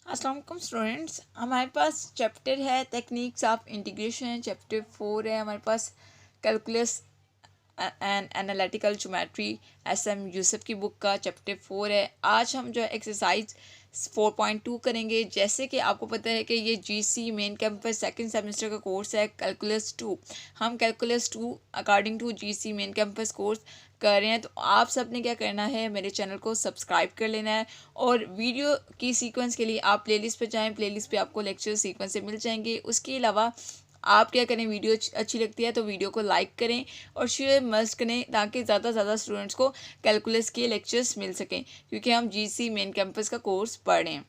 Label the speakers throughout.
Speaker 1: अस्सलाम वालेकुम स्टूडेंट्स, हमारे पास चैप्टर है टेक्निक्स ऑफ इंटीग्रेशन। चैप्टर 4 है हमारे पास calculus and analytical geometry. S M. Yusuf की बुक का चैप्टर 4 है। आज हम जो है एक्सरसाइज 4.2 करेंगे। जैसे कि आपको पता है कि ये GC main campus second semester का कोर्स है कैलकुलस 2। हम calculus 2 according to GC main campus course कर रहे हैं। तो आप सब ने क्या करना है, मेरे चैनल को सब्सक्राइब कर लेना है और वीडियो की सीक्वेंस के लिए आप प्लेलिस्ट पे जाएं। प्लेलिस्ट पे आपको लेक्चर सीक्वेंस से मिल जाएंगे। उसके अलावा आप क्या करें, वीडियो अच्छी लगती है तो वीडियो को लाइक करें और शेयर मस्ट करें ताकि ज़्यादा से ज़्यादा स्टूडेंट्स को कैलकुलस के लेक्चर्स मिल सकें, क्योंकि हम जीसी मेन कैंपस का कोर्स पढ़ रहे हैं।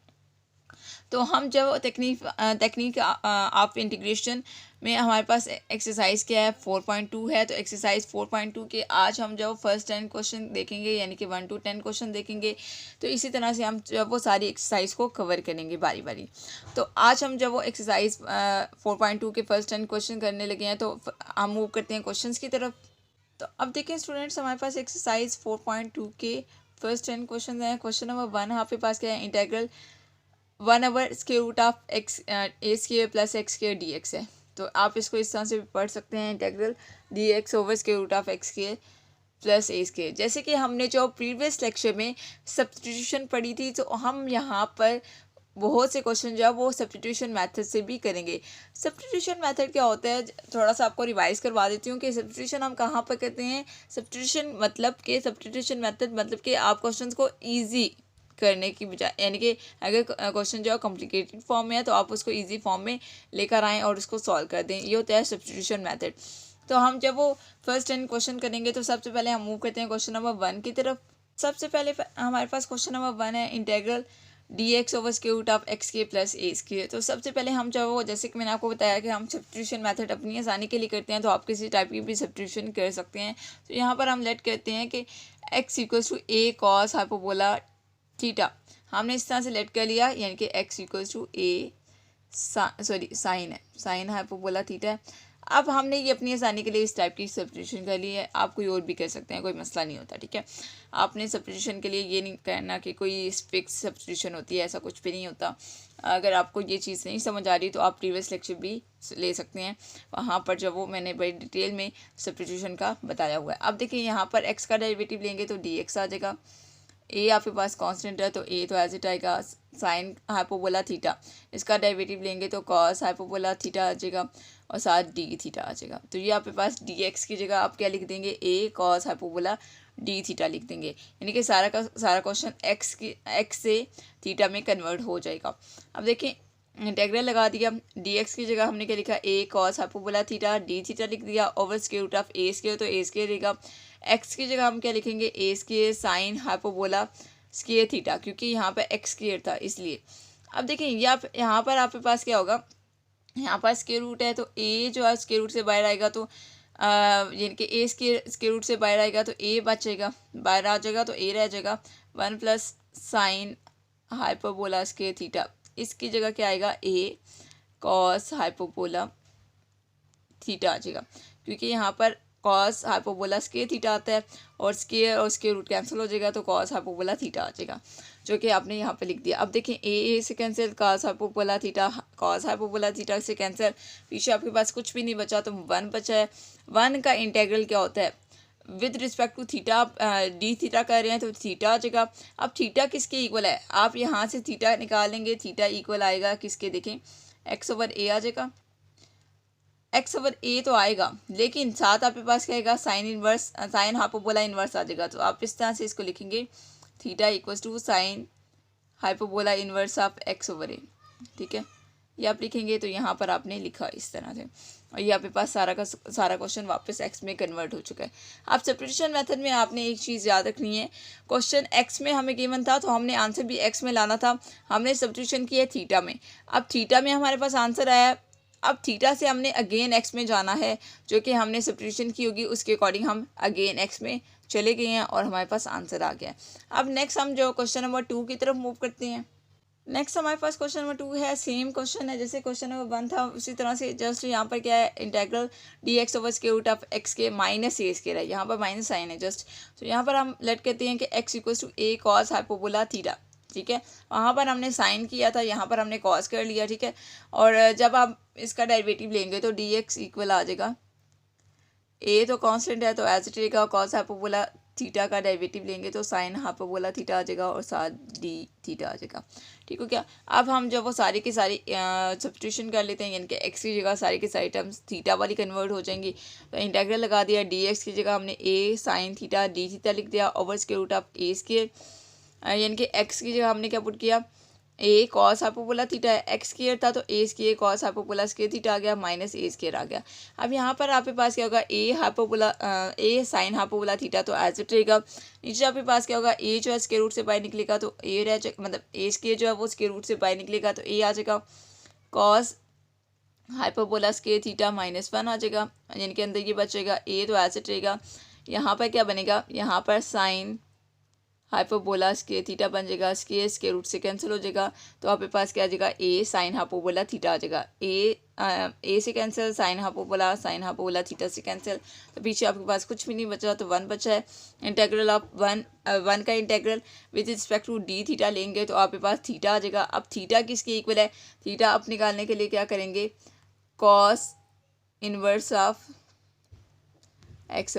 Speaker 1: तो हम जब टेक्निक ऑफ इंटीग्रेशन में हमारे पास एक्सरसाइज क्या है 4.2 है। तो एक्सरसाइज 4.2 के आज हम जब फर्स्ट 10 क्वेश्चन देखेंगे, यानी कि 1 to 10 क्वेश्चन देखेंगे। तो इसी तरह से हम जब वो सारी एक्सरसाइज को कवर करेंगे बारी बारी। तो आज हम जब वो एक्सरसाइज 4.2 के फर्स्ट 10 क्वेश्चन करने लगे हैं तो हम मूव करते हैं क्वेश्चन की तरफ। तो अब देखें स्टूडेंट्स, हमारे पास एक्सरसाइज 4.2 के फर्स्ट 10 क्वेश्चन हैं। क्वेश्चन नंबर 1 आपके पास क्या है, इंटेग्रल 1/√ऑफ x a square plus x square d x है। तो आप इसको इस तरह से पढ़ सकते हैं, इंटेग्रल dx/√ऑफ एक्स स्क्वायर प्लस ए स्क्वायर। जैसे कि हमने जो प्रीवियस लेक्चर में सब्स्टिट्यूशन पढ़ी थी, तो हम यहाँ पर बहुत से क्वेश्चन जो है वो सब्स्टिट्यूशन मेथड से भी करेंगे। सब्स्टिट्यूशन मेथड क्या होता है, थोड़ा सा आपको रिवाइज करवा देती हूँ कि सब्स्टिट्यूशन हम कहाँ पर करते हैं। सब्स्टिट्यूशन मतलब कि सब्स्टिट्यूशन मेथड मतलब कि आप क्वेश्चन को ईजी करने की बजाय, यानी कि अगर क्वेश्चन जो है कॉम्प्लिकेटेड फॉर्म में है तो आप उसको इजी फॉर्म में लेकर आएँ और उसको सॉल्व कर दें। ये होता है सब्स्टिट्यूशन मेथड। तो हम जब वो फर्स्ट 10 क्वेश्चन करेंगे तो सबसे पहले हम मूव करते हैं क्वेश्चन नंबर 1 की तरफ। सबसे पहले हमारे पास क्वेश्चन नंबर 1 है, इंटेग्रल dx/√ऑफ एक्स के प्लस ए स्क्वायर। तो सबसे पहले हम जब वो, जैसे कि मैंने आपको बताया कि हम सब्स्टिट्यूशन मेथड अपनी आसानी के लिए करते हैं, तो आप किसी टाइप की भी सब्स्टिट्यूशन कर सकते हैं। तो यहाँ पर हम लेट करते हैं कि x = a cos hyperbola theta. हमने इस तरह से लेट कर लिया, यानी कि x = a साइन है, साइन हाइपोबोला थीटा है। अब हमने ये अपनी आसानी के लिए इस टाइप की सब्स्टिट्यूशन कर ली है। आप कोई और भी कर सकते हैं, कोई मसला नहीं होता, ठीक है। आपने सब्स्टिट्यूशन के लिए ये नहीं कहना कि कोई फिक्स सब्स्टिट्यूशन होती है, ऐसा कुछ भी नहीं होता। अगर आपको ये चीज़ नहीं समझ आ रही तो आप प्रीवियस लेक्चर भी ले सकते हैं, वहाँ पर जब वो मैंने बड़ी डिटेल में सब्स्टिट्यूशन का बताया हुआ है। अब देखिए यहाँ पर x का डेरिवेटिव लेंगे तो dx आ जाएगा। ए आपके पास कांस्टेंट है तो ए तो एज इट आएगा, साइन हाइपोबोला थीटा इसका डेरिवेटिव लेंगे तो कॉस हाइपोबोला थीटा आ जाएगा और साथ डी थीटा आ जाएगा। तो ये आपके पास डी एक्स की जगह आप क्या लिख देंगे, ए कॉस हाइपोबोला डी थीटा लिख देंगे, यानी कि सारा का सारा क्वेश्चन एक्स से थीटा में कन्वर्ट हो जाएगा। अब देखिए इंटेग्रल लगा दिया, डी एक्स की जगह हमने क्या लिखा, a cos hyperbola theta d theta लिख दिया over square root of a square, तो ए स्क्वायर रहेगा। एक्स की जगह हम क्या लिखेंगे, ए square sine hyperbola square theta, क्योंकि यहाँ पर एक्स स्क्वायर था इसलिए। अब देखिए यहाँ पर आपके पास क्या होगा, यहाँ पर स्क्वायर रूट है तो ए जो है स्क्वायर रूट से बाहर आएगा, तो यानी कि ए स्क्वायर रूट से बाहर आएगा तो ए बचेगा, बाहर आ जाएगा तो ए रह जाएगा 1 plus sign hyperbola square theta. इसकी जगह क्या आएगा, ए कॉस हाइपोबोला थीटा आ जाएगा, क्योंकि यहाँ पर कॉस हाइपोबोला स्क्वायर थीटा आता है और स्क्वायर रूट कैंसिल हो जाएगा तो कॉस हाइपोबोला थीटा आ जाएगा, जो कि आपने यहाँ पे लिख दिया। अब देखें ए से cancel, cos hyperbola theta cos hyperbola theta से कैंसिल, पीछे आपके पास कुछ भी नहीं बचा तो 1 बचा है। 1 का इंटेग्रल क्या होता है, with respect to theta, d theta कर रहे हैं तो थीटा आ जाएगा। अब थीटा किसके इक्वल है, आप यहाँ से थीटा निकालेंगे, थीटा इक्वल आएगा किसके, देखें x/a आ जाएगा। x/a तो आएगा, लेकिन साथ आपके पास क्या आएगा, साइन हाइपोबोला इन्वर्स आ जाएगा। तो आप इस तरह से इसको लिखेंगे, theta = sine hyperbola inverse of x/a, ठीक है। ये आप लिखेंगे तो यहाँ पर आपने लिखा इस तरह से, और ये आपके पास सारा का सारा क्वेश्चन वापस x में कन्वर्ट हो चुका है। आप सब्स्टिट्यूशन मेथड में आपने एक चीज़ याद रखनी है, क्वेश्चन x में हमें गिवन था तो हमने आंसर भी x में लाना था, हमने सब्स्टिट्यूशन किया थीटा में। अब थीटा में हमारे पास आंसर आया, अब थीटा से हमने अगेन एक्स में जाना है, जो कि हमने सब्स्टिट्यूशन की होगी उसके अकॉर्डिंग हम अगेन एक्स में चले गए हैं और हमारे पास आंसर आ गया है। अब नेक्स्ट हम जो क्वेश्चन नंबर 2 की तरफ मूव करते हैं। नेक्स्ट हमारे पास क्वेश्चन नंबर 2 है, सेम क्वेश्चन है जैसे क्वेश्चन नंबर 1 था, उसी तरह से जस्ट यहाँ पर क्या है, इंटेग्रल dx/√ऑफ के माइनस ए स्क्वायर है, यहाँ पर माइनस साइन है जस्ट। तो यहाँ पर हम लेट कहते हैं कि x = a cos hyperbola theta, ठीक है। वहाँ पर हमने साइन किया था, यहाँ पर हमने कॉस कर लिया, ठीक है। और जब आप इसका डेरिवेटिव लेंगे तो डी एक्स इक्वल आ जाएगा, ए तो कांस्टेंट है तो एज इट रहेगा, कॉस हाइपरबोला थीटा का डेरिवेटिव लेंगे तो साइन हाइपरबोला थीटा आ जाएगा और साथ डी थीटा आ जाएगा, ठीक हो क्या। अब हम जब वो सारी की सारी सब्स्टिट्यूशन कर लेते हैं, यानी कि एक्स की जगह सारी की सारी टर्म्स थीटा वाली कन्वर्ट हो जाएंगी, तो इंटेग्रल लगा दिया, डी एक्स की जगह हमने a sine theta d theta लिख दिया over square root of a square, यानी कि एक्स की जगह हमने क्या पुट किया, ए कॉस हाइपरबोला थीटा है, एक्स स्क्वायर था तो a square cos hyperbola square theta आ गया माइनस ए स्क्वायर आ गया। अब यहाँ पर आपके पास क्या होगा, ए हाइपरबोला ए साइन हाइपरबोला थीटा तो एज इट रहेगा, नीचे आपके पास क्या होगा, ए जो है स्क्वायर रूट से बाहर निकलेगा तो ए रह जाएगा, मतलब ए स्क्वायर जो है वो स्क्वायर रूट से बाहर निकलेगा तो ए आ जाएगा, कॉस हाइपरबोला स्क्वायर थीटा -1 आ जाएगा, यानी कि अंदर ये बचेगा ए तो एज इट रहेगा। यहाँ पर क्या बनेगा, यहाँ पर साइन हाइपरबोला स्क्वायर थीटा बन जाएगा, स्क्वायर रूट से कैंसिल हो जाएगा, तो आपके पास क्या आ जाएगा, ए साइन हाइपरबोला थीटा आ जाएगा, ए से कैंसिल, साइन हाइपरबोला थीटा से कैंसिल, तो पीछे आपके पास कुछ भी नहीं बचा, तो 1 बचा है। इंटेग्रल ऑफ 1 का integral with respect to d theta लेंगे तो आपके पास थीटा आ जाएगा। अब थीटा किसके इक्वल है, थीटा आप निकालने के लिए क्या करेंगे, cos inverse of x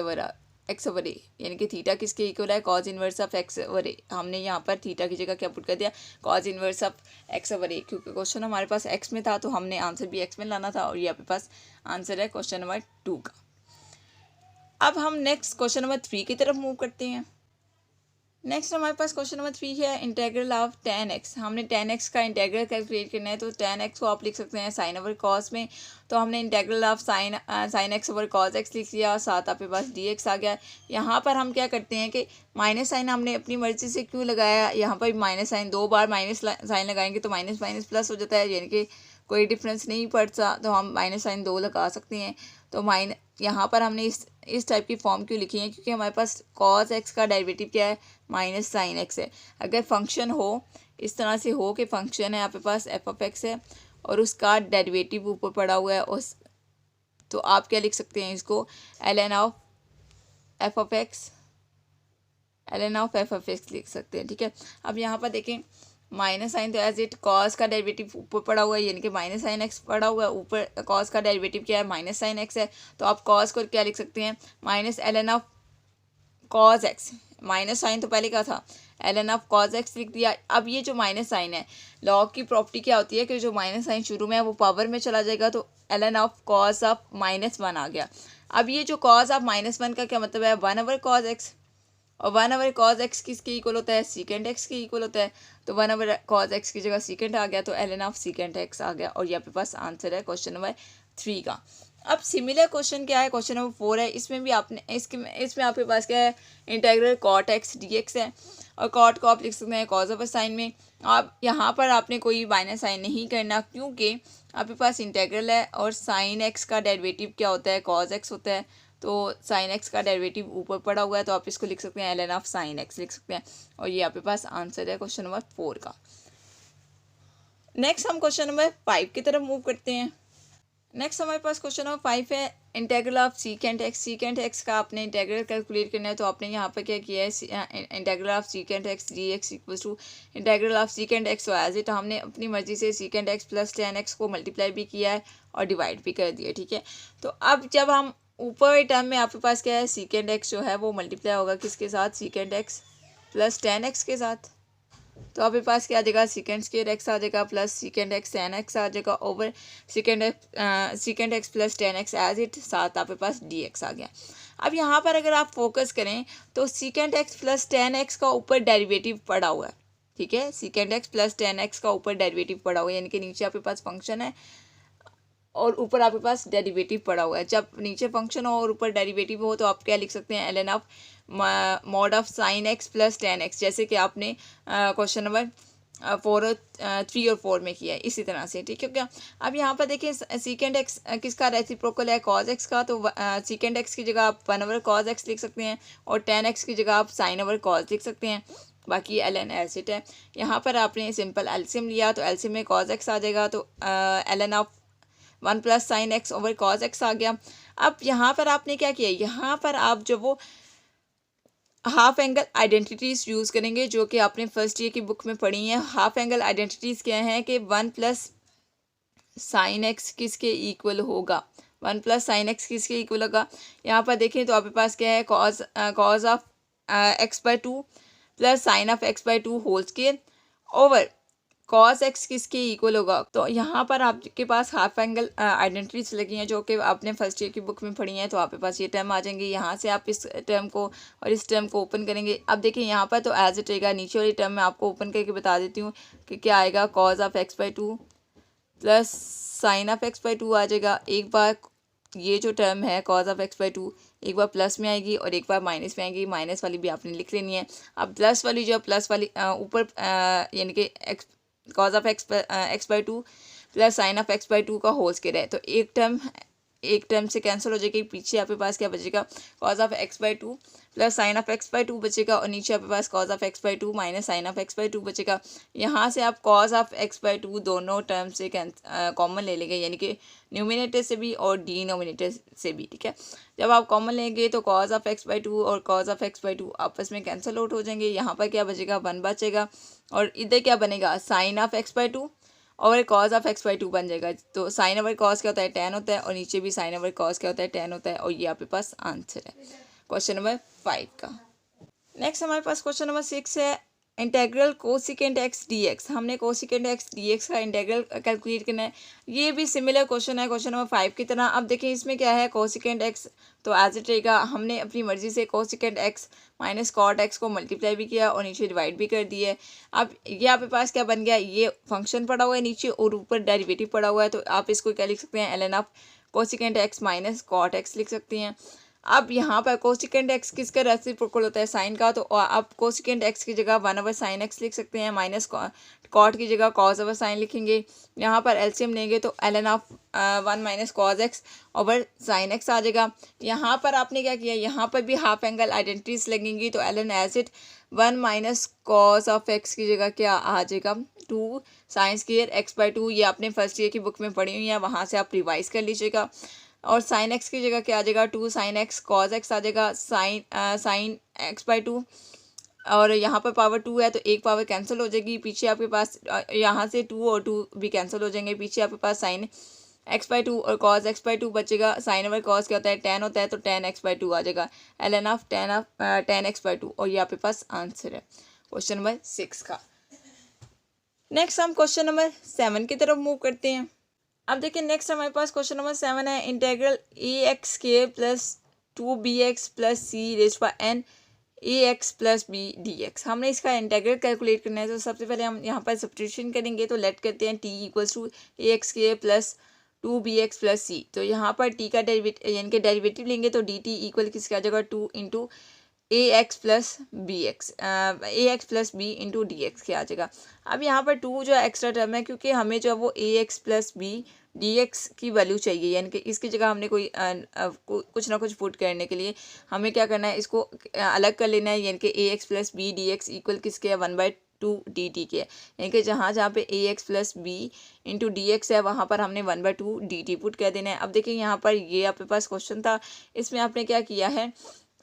Speaker 1: over a, यानी कि थीटा किसके इक्वल है, cos inverse of x over a. हमने यहाँ पर थीटा की जगह क्या पुट कर दिया, cos inverse of x over a, क्योंकि क्वेश्चन हमारे पास एक्स में था तो हमने आंसर भी एक्स में लाना था, और ये आपके पास आंसर है क्वेश्चन नंबर 2 का। अब हम नेक्स्ट क्वेश्चन नंबर 3 की तरफ मूव करते हैं। नेक्स्ट हमारे पास क्वेश्चन नंबर 3 है इंटेग्रल ऑफ tan x। हमने tan x का इंटेग्रल कैलकुलेट करना है, तो tan x को आप लिख सकते हैं साइन ओवर कॉस में, तो हमने integral of sine x over cos x लिख लिया, साथ आपके पास dx आ गया। यहाँ पर हम क्या करते हैं कि माइनस साइन हमने अपनी मर्जी से क्यों लगाया, यहाँ पर माइनस साइन 2 बार माइनस साइन लगाएंगे तो माइनस माइनस प्लस हो जाता है, यानी कि कोई डिफरेंस नहीं पड़ता, तो हम माइनस साइन 2 लगा सकते हैं। तो यहाँ पर हमने इस टाइप की फॉर्म क्यों लिखी है, क्योंकि हमारे पास कॉस एक्स का डेरिवेटिव क्या है, माइनस साइन एक्स है। अगर फंक्शन हो इस तरह से हो कि फंक्शन है आपके पास एफ ऑफ एक्स है और उसका डेरिवेटिव ऊपर पड़ा हुआ है, उस तो आप क्या लिख सकते हैं इसको, L N of F of X लिख सकते हैं, ठीक है। अब यहाँ पर देखें माइनस साइन तो एज इट कॉस का डेरिवेटिव ऊपर पड़ा हुआ है, यानी कि माइनस साइन एक्स पड़ा हुआ है, ऊपर कॉस का डेरिवेटिव क्या है, माइनस साइन एक्स है, तो आप कॉस को क्या लिख सकते हैं, minus L N of cos X, minus sign तो पहले का था, L N of cos X लिख दिया। अब ये जो माइनस साइन है, लॉग की प्रॉपर्टी क्या होती है कि जो माइनस साइन शुरू में है वो पावर में चला जाएगा, तो L N of cos of -1 आ गया। अब ये जो कॉस ऑफ -1 का क्या मतलब है, 1 ओवर कॉस एक्स, और 1 ओवर कॉस एक्स किसके इक्वल होता है, सीकेंड एक्स के इक्वल होता है, तो 1 ओवर कॉस एक्स की जगह सीकेंड आ गया, तो L N of second x आ गया, और ये आपके पास आंसर है क्वेश्चन नंबर 3 का। अब सिमिलर क्वेश्चन क्या है, क्वेश्चन नंबर 4 है, इसमें भी आपने इसमें आपके पास क्या है, integral cot X D x है, और कॉट को आप लिख सकते हैं कॉस ऑफ साइन में। आप यहाँ पर आपने कोई माइनस साइन नहीं करना, क्योंकि आपके पास इंटेग्रल है और साइन एक्स का डेरिवेटिव क्या होता है, कॉस एक्स होता है, तो साइन एक्स का डेरिवेटिव ऊपर पड़ा हुआ है, तो आप इसको लिख सकते हैं L N of sine X लिख सकते हैं, और ये आपके पास आंसर है क्वेश्चन नंबर 4 का। नेक्स्ट हम क्वेश्चन नंबर 5 की तरफ मूव करते हैं। नेक्स्ट हमारे पास क्वेश्चन नंबर 5 है इंटेग्रल ऑफ सीकेंट एक्स का आपने इंटेग्रल कैलकुलेट करना है, तो आपने यहाँ पर क्या किया है, integral of secant X D X equal to integral of secant X, तो एज इट हमने अपनी मर्जी से secant X plus tan x को मल्टीप्लाई भी किया है और डिवाइड भी कर दिया, ठीक है। तो अब जब हम ऊपर टर्म में आपके पास क्या है, सीकेंट एक्स जो है वो मल्टीप्लाई होगा किसके साथ, secant X plus tan x के साथ, तो आपके पास क्या आ जाएगा, सीकेंट स्क्वायर एक्स आ जाएगा plus secant X tan x आ जाएगा over secant X plus tan x as it, साथ आपके पास dx आ गया। अब यहाँ पर अगर आप फोकस करें तो secant X plus tan x का ऊपर डेरिवेटिव पड़ा हुआ है, ठीक है, secant X plus tan x का ऊपर डेरिवेटिव पड़ा हुआ है, यानी कि नीचे आपके पास फंक्शन है और ऊपर आपके पास डेरिवेटिव पड़ा हुआ है। जब नीचे फंक्शन हो और ऊपर डेरिवेटिव हो तो आप क्या लिख सकते हैं, L N of mod of sine X plus tan x, जैसे कि आपने क्वेश्चन नंबर 3 और 4 में किया है, इसी तरह से, ठीक है क्या। अब यहाँ पर देखिए सीकेंट एक्स किसका रेसिप्रोकल है, कॉज एक्स का, तो सीकेंट एक्स की जगह आप 1 ओवर कॉज एक्स लिख सकते हैं और tan x की जगह आप साइन ओवर कॉज लिख सकते हैं, बाकी एल एन एज इट है। यहाँ पर आपने सिंपल एलसीएम लिया तो एलसीएम में कॉज एक्स आ जाएगा, तो L N of 1 plus sine x over cos x आ गया। अब यहाँ पर आपने क्या किया, यहाँ पर आप जो वो हाफ एंगल आइडेंटिटीज़ यूज़ करेंगे जो कि आपने फर्स्ट ईयर की बुक में पढ़ी हैं। हाफ एंगल आइडेंटिटीज़ क्या हैं कि 1 + sin x किसके इक्वल होगा, 1 + sin x किसके इक्वल होगा। यहाँ पर देखें तो आपके पास क्या है, cos of x/2 + sin of x/2 whole square over cos x किसके इक्वल होगा। तो यहाँ पर आपके पास हाफ एंगल आइडेंटिटीज लगी हैं जो कि आपने फर्स्ट ईयर की बुक में पढ़ी हैं। तो आपके पास ये टर्म आ जाएंगे, यहाँ से आप इस टर्म को और इस टर्म को ओपन करेंगे। अब देखिए यहाँ पर तो एज इट रहेगा, नीचे वाली टर्म मैं आपको ओपन करके बता देती हूँ कि क्या आएगा, cos of x/2 + sin of x/2 आ जाएगा। एक बार ये जो टर्म है cos ऑफ x/2 एक बार प्लस में आएगी और एक बार माइनस में आएगी, माइनस वाली भी आपने लिख लेनी है। अब प्लस वाली जो प्लस वाली ऊपर यानी कि cos of x/2 + sin of x/2 का होल स्क्वायर है, तो एक टर्म से कैंसिल हो जाएगी। पीछे आपके पास क्या बचेगा, cos of x/2 + sin of x/2 बचेगा और नीचे आपके पास cos of x/2 - sin of x/2 बचेगा। यहाँ से आप cos ऑफ x/2 दोनों टर्म से कॉमन ले लेंगे, यानी कि न्यूमिनेटर से भी और डिनोमिनेटर से भी, ठीक है। जब आप कॉमन लेंगे तो cos ऑफ x/2 और cos ऑफ x/2 आपस में कैंसिल आउट हो जाएंगे। यहाँ पर क्या बचेगा, 1 बचेगा और इधर क्या बनेगा, sin ऑफ x/2 और cos ऑफ x/2 बन जाएगा। तो sin ओवर cos क्या होता है, tan होता है और नीचे भी sin ओवर cos क्या होता है, tan होता है। और ये आपके पास आंसर है क्वेश्चन नंबर 5 का। नेक्स्ट हमारे पास क्वेश्चन नंबर 6 है, इंटेग्रल कोसिकेंट x dx। हमने कोसिकेंट x dx का इंटेग्रल कैलकुलेट करना है। ये भी सिमिलर क्वेश्चन है क्वेश्चन नंबर 5 की तरह। अब देखिए इसमें क्या है, कोसिकेंट x तो एज इट रहेगा। हमने अपनी मर्जी से कोसिकेंट x - cot x को मल्टीप्लाई भी किया और नीचे डिवाइड भी कर दिया है। अब ये आपके पास क्या बन गया, ये फंक्शन पड़ा हुआ है नीचे और ऊपर डेरिवेटिव पड़ा हुआ है। तो आप इसको क्या लिख सकते हैं, ln of cosecant x - cot x लिख सकते हैं। अब यहाँ पर कोसिकेंट x किसका रेसिप्रोकल होता है, साइन का। तो आप कोसिकेंट x की जगह 1/sin x लिख सकते हैं, माइनस कॉट की जगह cos/sin लिखेंगे। यहाँ पर एलसीएम लेंगे तो ln of 1 - cos x over sin x आ जाएगा। यहाँ पर आपने क्या किया, यहाँ पर भी हाफ एंगल आइडेंटिटीज लगेंगी। तो ln as it 1 - cos of x की जगह क्या आ जाएगा, 2 sin² x/2। ये आपने फर्स्ट ईयर की बुक में पढ़ी हुई है, वहाँ से आप रिवाइज कर लीजिएगा। और sin x की जगह क्या आ जाएगा, 2 sin x cos x आ जाएगा, sin x/2 और यहाँ पर पावर 2 है तो एक पावर कैंसिल हो जाएगी। पीछे आपके पास यहाँ से 2 और 2 भी कैंसिल हो जाएंगे। पीछे आपके पास sin x/2 और cos x/2 बचेगा। sin ओवर cos क्या होता है, tan होता है, तो tan x/2 आ जाएगा, ln ऑफ tan x/2। और ये आपके पास आंसर है क्वेश्चन नंबर 6 का। नेक्स्ट हम क्वेश्चन नंबर 7 की तरफ मूव करते हैं। अब देखिए नेक्स्ट हमारे पास क्वेश्चन नंबर 7 है, integral ax² + 2bx + c⁻n ax + b dx। हमने इसका इंटेग्रल कैलकुलेट करना है। तो सबसे पहले हम यहाँ पर सब्स्टिट्यूशन करेंगे। तो लेट करते हैं t = ax² + 2bx + c। तो यहाँ पर t का डेरिवेटिव यानी कि डेरिवेटिव लेंगे तो dt इक्वल किसका आ जाएगा, 2 × ax + bx ax + b × dx के आ जाएगा। अब यहाँ पर 2 जो एक्स्ट्रा टर्म है, क्योंकि हमें जो है वो ax + b dx की वैल्यू चाहिए, यानी कि इसकी जगह हमने कोई कुछ ना कुछ पुट करने के लिए हमें क्या करना है, इसको अलग कर लेना है। यानी कि ax + b dx इक्वल किसके है, 1/2 dt के है। यानी कि जहाँ जहाँ पे ax + b × dx है वहाँ पर हमने 1/2 dt पुट कर देना है। अब देखिए यहाँ पर ये आपके पास क्वेश्चन था, इसमें आपने क्या किया है,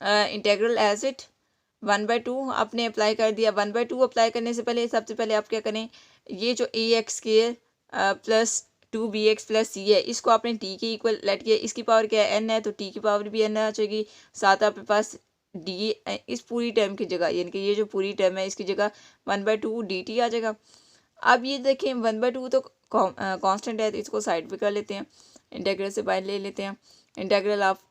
Speaker 1: इंटेग्रल एज इट 1/2 आपने अप्लाई कर दिया। 1/2 अप्लाई करने से पहले सबसे पहले आप क्या करें, ये जो ax² + 2bx + c है, इसको आपने t के इक्वल लेट किया। इसकी पावर क्या है, n है, तो t की पावर भी n आ जाएगी। साथ आपके पास d इस पूरी टर्म की जगह, यानी कि ये जो पूरी टर्म है इसकी जगह 1/2 dt आ जाएगा। अब ये देखें 1/2 तो कांस्टेंट है, तो इसको साइड पे कर लेते हैं, इंटेग्रल से बाहर ले लेते हैं। इंटेग्रल ऑफ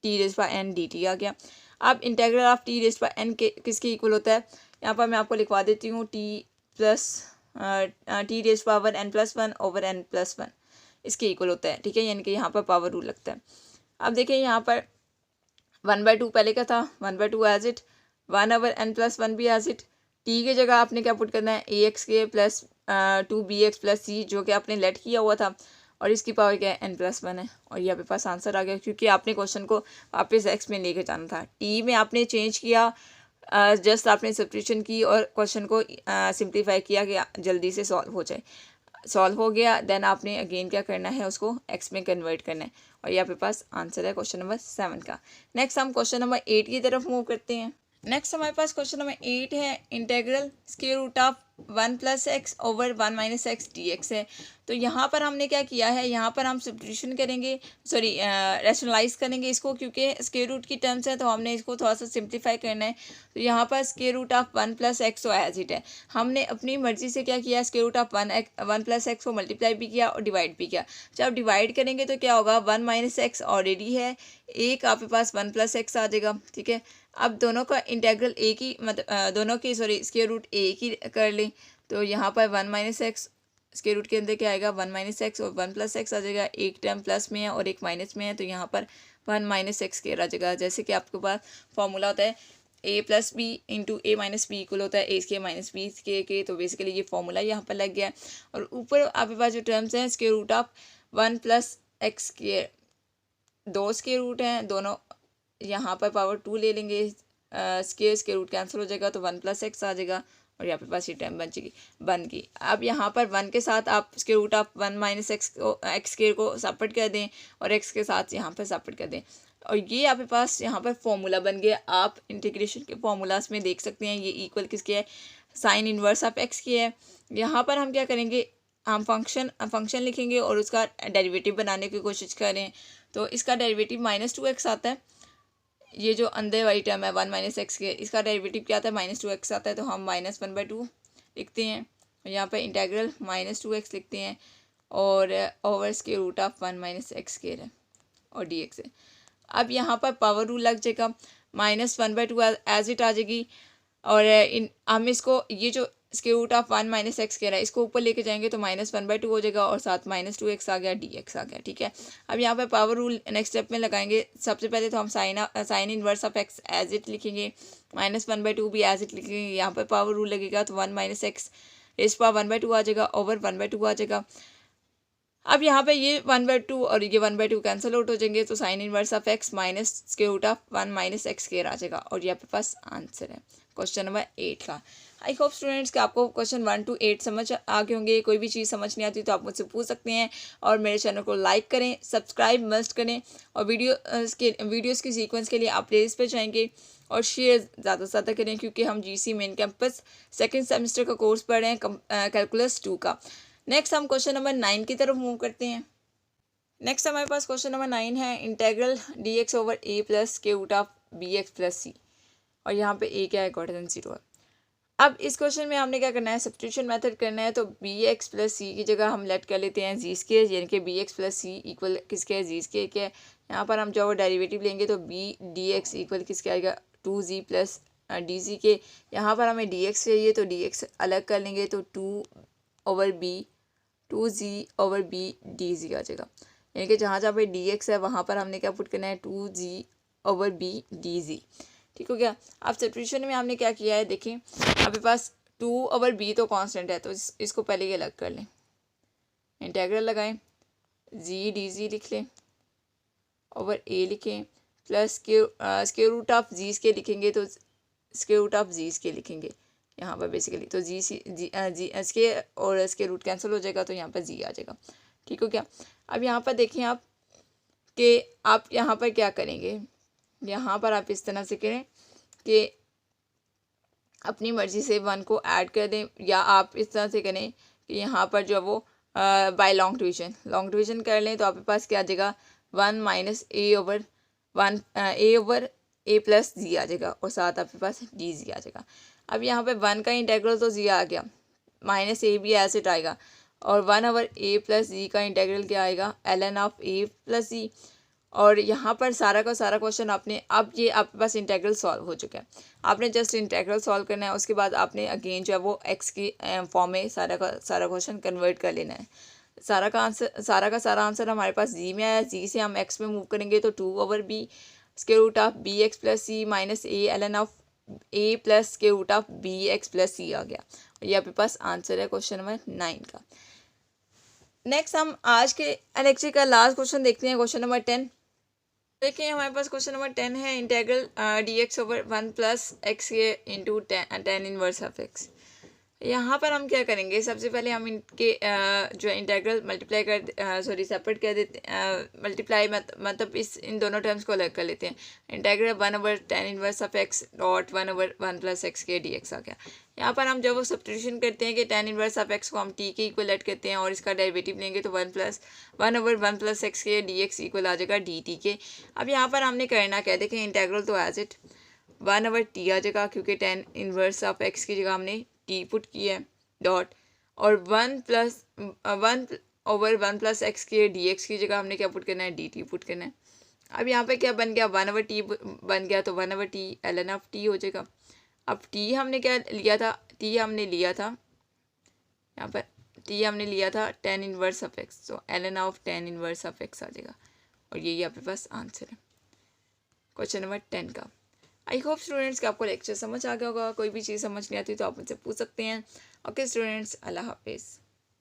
Speaker 1: t⁻n dt आ गया। अब इंटेग्रल ऑफ t⁻n के किसके इक्वल होता है, यहाँ पर मैं आपको लिखवा देती हूँ, t t⁻n+1 ओवर n+1 इसके इक्वल होता है, ठीक है। यानी कि यहाँ पर पावर रूल लगता है। अब देखिए यहाँ पर 1/2 पहले का था, 1/2 एज इट, 1 ओवर n+1 भी एज इट। t की जगह आपने क्या पुट करना है, ax² + 2bx + c जो कि आपने लेट किया हुआ था, और इसकी पावर क्या है, n+1 है। और ये आपके पास आंसर आ गया, क्योंकि आपने क्वेश्चन को वापस x में लेके जाना था। t में आपने चेंज किया, जस्ट आपने सब्स्टिट्यूशन की और क्वेश्चन को सिंप्लीफाई किया कि जल्दी से सॉल्व हो जाए। सॉल्व हो गया, देन आपने अगेन क्या करना है, उसको x में कन्वर्ट करना है। और ये आपके पास आंसर है क्वेश्चन नंबर 7 का। नेक्स्ट हम क्वेश्चन नंबर 8 की तरफ मूव करते हैं। नेक्स्ट हमारे पास क्वेश्चन नंबर 8 है, integral square root of 1 plus X over 1 minus X D x है। तो यहाँ पर हमने क्या किया है, यहाँ पर हम सब्स्टिट्यूशन करेंगे, सॉरी रैशनलाइज करेंगे इसको, क्योंकि स्क्वायर रूट की टर्म्स है तो हमने इसको थोड़ा सा सिंप्लीफाई करना है। तो यहाँ पर square root of 1 plus X तो एज इट है, हमने अपनी मर्जी से क्या किया, square root of 1 plus X को मल्टीप्लाई भी किया और डिवाइड भी किया। जब डिवाइड करेंगे तो क्या होगा, 1 माइनस एक्स ऑलरेडी है, एक आपके पास 1 प्लस एक्स आ जाएगा। ठीक है, अब दोनों का इंटेग्रल एक ही, मतलब दोनों की सॉरी स्क्वायर रूट एक ही कर लें। तो यहाँ पर 1 माइनस एक्स स्क्वायर रूट के अंदर क्या आएगा, 1 माइनस एक्स और 1 प्लस एक्स आ जाएगा। एक टर्म प्लस में है और एक माइनस में है, तो यहाँ पर 1 माइनस एक्स स्क्वायर आ जाएगा। जैसे कि आपके पास फॉर्मूला होता है a plus B into A minus B equal होता है A square minus B square के। तो बेसिकली ये फॉर्मूला यहाँ पर लग गया है। और ऊपर आपके पास जो टर्म्स हैं, square root of 1 plus x square, दो स्क्वायर रूट हैं, दोनों यहाँ पर पावर 2 ले लेंगे, स्क्वायर रूट कैंसिल हो जाएगा तो 1 प्लस एक्स आ जाएगा और यहाँ पे पास ये टर्म बन गई। अब यहाँ पर 1 के साथ आप square root of 1 minus X को एक्स स्क्वायर को सपरेट कर दें और एक्स के साथ यहाँ पर सपरेट कर दें और ये आपके पास यहाँ पर फॉर्मूला बन गया। आप इंटीग्रेशन के फॉर्मूलाज में देख सकते हैं ये इक्वल किसके है, साइन इनवर्स ऑफ एक्स की है। यहाँ पर हम क्या करेंगे, हम फंक्शन लिखेंगे और उसका डेरिवेटिव बनाने की कोशिश करें। तो इसका डेरिवेटिव -2x आता है, ये जो अंदर वाली टर्म है 1 माइनस एक्स के, इसका डेरिवेटिव क्या आता है, -2x आता है। तो हम -1/2 लिखते हैं, यहाँ पर इंटेग्रल -2x लिखते हैं और over square root of 1 minus x square है और dx है। अब यहाँ पर पावर रूल लग जाएगा, -1/2 एज इट आ जाएगी और हम इसको ये जो square root of 1 minus X कह रहा है इसको ऊपर लेके जाएंगे तो -1/2 हो जाएगा और साथ -2x आ गया, dx आ गया। ठीक है, अब यहाँ पे पावर रूल नेक्स्ट स्टेप में लगाएंगे। सबसे पहले तो हम sine inverse of X as it लिखेंगे, -1/2 भी एज इट लिखेंगे। यहाँ पर पावर रूल लगेगा तो 1 माइनस एक्स रेज़ पावर 1/2 आ जाएगा, ओवर 1/2 आ जाएगा। अब यहाँ पे ये 1/2 और ये 1/2 कैंसिल आउट हो जाएंगे तो sine inverse of x minus square root of 1 minus x square आ जाएगा और ये आपके पास आंसर है क्वेश्चन नंबर 8 का। आई होप स्टूडेंट्स कि आपको क्वेश्चन 1 to 8 समझ आ गए होंगे। कोई भी चीज़ समझ नहीं आती तो आप मुझसे पूछ सकते हैं और मेरे चैनल को लाइक करें, सब्सक्राइब मस्ट करें और वीडियोज़ की सीक्वेंस के लिए आप प्लेलिस्ट पर जाएंगे और शेयर ज़्यादा से ज़्यादा करें, क्योंकि हम GC main campus second semester का कोर्स पढ़ रहे हैं कैलकुलस 2 का। नेक्स्ट हम क्वेश्चन नंबर 9 की तरफ मूव करते हैं। नेक्स्ट हमारे पास क्वेश्चन नंबर 9 है, integral dx over a plus square root of bx plus c और यहाँ पे a क्या है, >0 है। अब इस क्वेश्चन में हमने क्या करना है, सब्स्टिट्यूशन मेथड करना है। तो bx प्लस c की जगह हम लेट कर लेते हैं जी स्क्वायर, यानी कि bx प्लस c इक्वल किसके है, जी स्क्वायर के है। यहाँ पर हम जो डेरिवेटिव लेंगे तो b dx इक्वल किसके आएगा, 2g प्लस dc के। यहाँ पर हमें dx चाहिए तो dx अलग कर लेंगे तो 2/g ओवर b dz आ जाएगा, यानी कि जहाँ जहाँ पे dx है वहाँ पर हमने क्या पुट करना है, 2g ओवर b dz। ठीक हो गया। अब सब्स्टिट्यूशन में हमने क्या किया है, देखें आपके पास 2/b तो कांस्टेंट है तो इसको पहले ये अलग कर लें, इंटेग्रल लगाएं, g dz लिख लें ओवर a लिखें प्लस स्क्वायर रूट ऑफ जी के लिखेंगे तो स्क्वायर रूट ऑफ जी के लिखेंगे यहाँ पर बेसिकली। तो जी के और इसके रूट कैंसिल हो जाएगा तो यहाँ पर जी आ जाएगा। ठीक हो गया। अब यहाँ पर देखें आप कि आप यहाँ पर क्या करेंगे, यहाँ पर आप इस तरह से करें कि अपनी मर्ज़ी से 1 को ऐड कर दें, या आप इस तरह से करें कि यहाँ पर जो है वो बाय लॉन्ग डिवीजन कर लें। तो आपके पास क्या आ जाएगा, 1 minus a over a plus g आ जाएगा और साथ आपके पास dz आ जाएगा। अब यहाँ पे 1 का इंटेग्रल तो जी आ गया, माइनस a भी ऐसे आएगा और 1 ओवर a प्लस जी का इंटेग्रल क्या आएगा, ln ऑफ a प्लस जी। और यहाँ पर सारा का सारा क्वेश्चन आपने, अब ये आपके पास इंटेग्रल सॉल्व हो चुका है, आपने जस्ट इंटेग्रल सॉल्व करना है। उसके बाद आपने अगेन जो है वो एक्स की फॉर्म में सारा का सारा क्वेश्चन कन्वर्ट कर लेना है। सारा का सारा आंसर हमारे पास जी में आया, जी से हम एक्स में मूव करेंगे तो 2/b square root of b x plus c minus a ln of a plus square root of b x plus c आ गया। ये आपके पास आंसर है क्वेश्चन नंबर 9 का। नेक्स्ट हम आज के लेक्चर का लास्ट क्वेश्चन देखते हैं, क्वेश्चन नंबर 10। देखिए हमारे पास क्वेश्चन नंबर 10 है, integral dx over 1 plus x के into tan inverse of x. यहाँ पर हम क्या करेंगे, सबसे पहले हम इनके जो इंटेग्रल मल्टीप्लाई कर सेपरेट कर देते, मल्टीप्लाई मतलब इन दोनों टर्म्स को अलग कर लेते हैं। इंटेग्रल 1/tan−1 डॉट 1/1 + x के dx आ गया। यहाँ पर हम जब वो सब्स्टिट्यूशन करते हैं कि tan−1 को हम t के इक्वल लेट करते हैं और इसका डेरिवेटिव लेंगे तो 1/1 + x के dx इक्वल आ जाएगा dt के। अब यहाँ पर हमने करना क्या है, देखें इंटेग्रल तो एज इट 1/t आ जाएगा, क्योंकि tan−1 की जगह हमने t पुट किया है डॉट, और 1/1 + x के dx की जगह हमने क्या पुट करना है, dt पुट करना है। अब यहाँ पे क्या बन गया, 1/t बन गया, तो 1/t ln ऑफ t हो जाएगा। अब t हमने क्या लिया था, यहाँ पर t हमने लिया था tan−1 तो ln ऑफ tan−1 आ जाएगा, और यही आपके पास आंसर है क्वेश्चन नंबर 10 का। आई होप स्टूडेंट्स कि आपको लेक्चर समझ आ गया होगा। कोई भी चीज़ समझ नहीं आती तो आप मुझसे पूछ सकते हैं। ओके स्टूडेंट्स, अल्लाह हाफिज़।